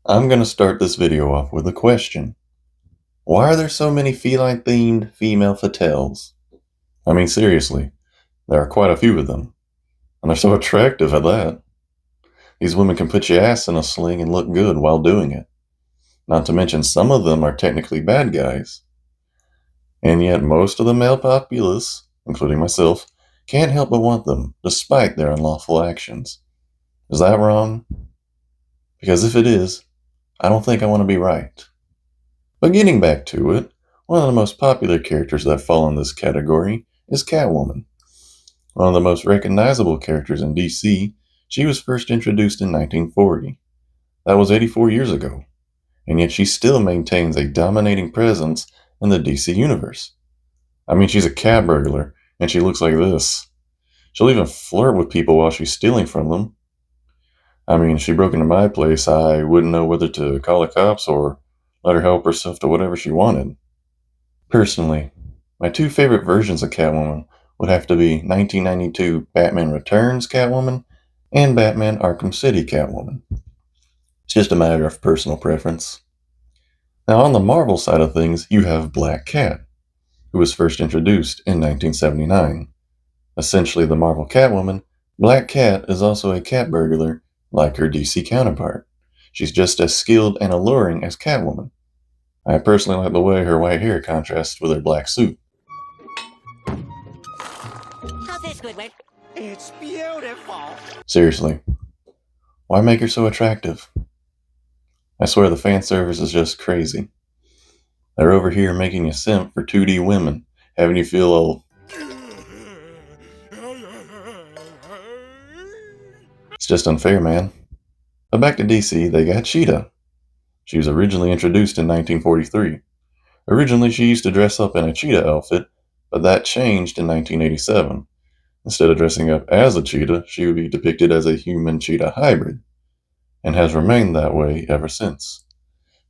I'm going to start this video off with a question. Why are there so many feline-themed female fatales? I mean, seriously, there are quite a few of them, and they're so attractive at that. These women can put your ass in a sling and look good while doing it. Not to mention some of them are technically bad guys. And yet most of the male populace, including myself, can't help but want them, despite their unlawful actions. Is that wrong? Because if it is, I don't think I want to be right. But getting back to it, one of the most popular characters that fall in this category is Catwoman. One of the most recognizable characters in DC, she was first introduced in 1940. That was 84 years ago, and yet she still maintains a dominating presence in the DC universe. I mean, she's a cat burglar, and she looks like this. She'll even flirt with people while she's stealing from them. I mean, if she broke into my place, I wouldn't know whether to call the cops or let her help herself to whatever she wanted. Personally, my two favorite versions of Catwoman would have to be 1992 Batman Returns Catwoman and Batman Arkham City Catwoman. It's just a matter of personal preference. Now, on the Marvel side of things, you have Black Cat, who was first introduced in 1979. Essentially the Marvel Catwoman, Black Cat is also a cat burglar like her DC counterpart. She's just as skilled and alluring as Catwoman. I personally like the way her white hair contrasts with her black suit. How's this, Squidward? It's beautiful. Seriously, why make her so attractive? I swear the fan service is just crazy. They're over here making you simp for 2D women, having you feel all... It's just unfair, man. But back to DC, they got Cheetah. She was originally introduced in 1943. Originally, she used to dress up in a cheetah outfit, but that changed in 1987. Instead of dressing up as a cheetah, she would be depicted as a human-cheetah hybrid, and has remained that way ever since.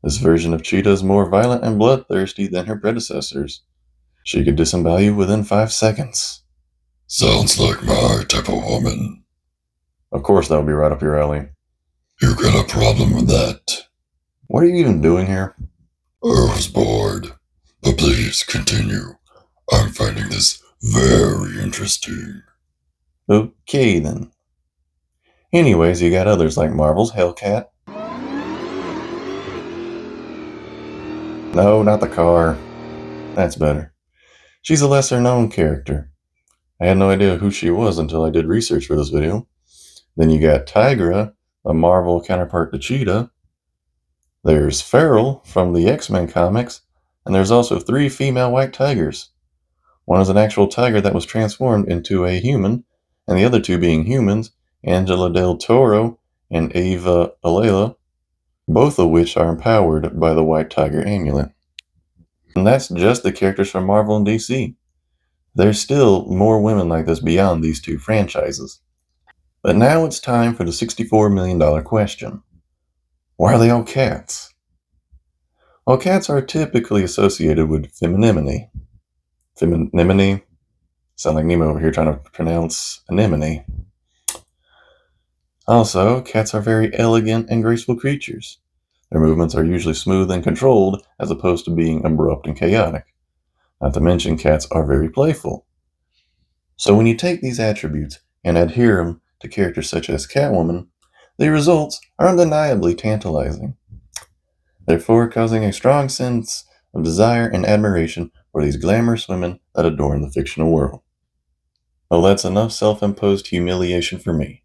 This version of Cheetah is more violent and bloodthirsty than her predecessors. She could disembowel you within 5 seconds. Sounds like my type of woman. Of course that would be right up your alley. You got a problem with that? What are you even doing here? I was bored, but please continue. I'm finding this very interesting. Okay then. Anyways, you got others like Marvel's Hellcat. No, not the car. That's better. She's a lesser known character. I had no idea who she was until I did research for this video. Then you got Tigra, a Marvel counterpart to Cheetah. There's Feral from the X-Men comics, and there's also 3 female white tigers. One is an actual tiger that was transformed into a human, and the other 2 being humans, Angela Del Toro and Ava Alela, both of which are empowered by the White Tiger amulet. And that's just the characters from Marvel and DC. There's still more women like this beyond these 2 franchises. But now it's time for the $64 million question. Why are they all cats? Well, cats are typically associated with femininity. Femininity? Sound like Nemo over here trying to pronounce anemone. Also, cats are very elegant and graceful creatures. Their movements are usually smooth and controlled, as opposed to being abrupt and chaotic. Not to mention, cats are very playful. So when you take these attributes and adhere them to characters such as Catwoman, the results are undeniably tantalizing, therefore causing a strong sense of desire and admiration for these glamorous women that adorn the fictional world. Well, that's enough self-imposed humiliation for me.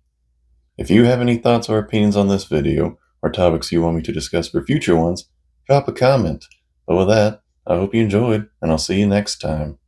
If you have any thoughts or opinions on this video, or topics you want me to discuss for future ones, drop a comment. But with that, I hope you enjoyed, and I'll see you next time.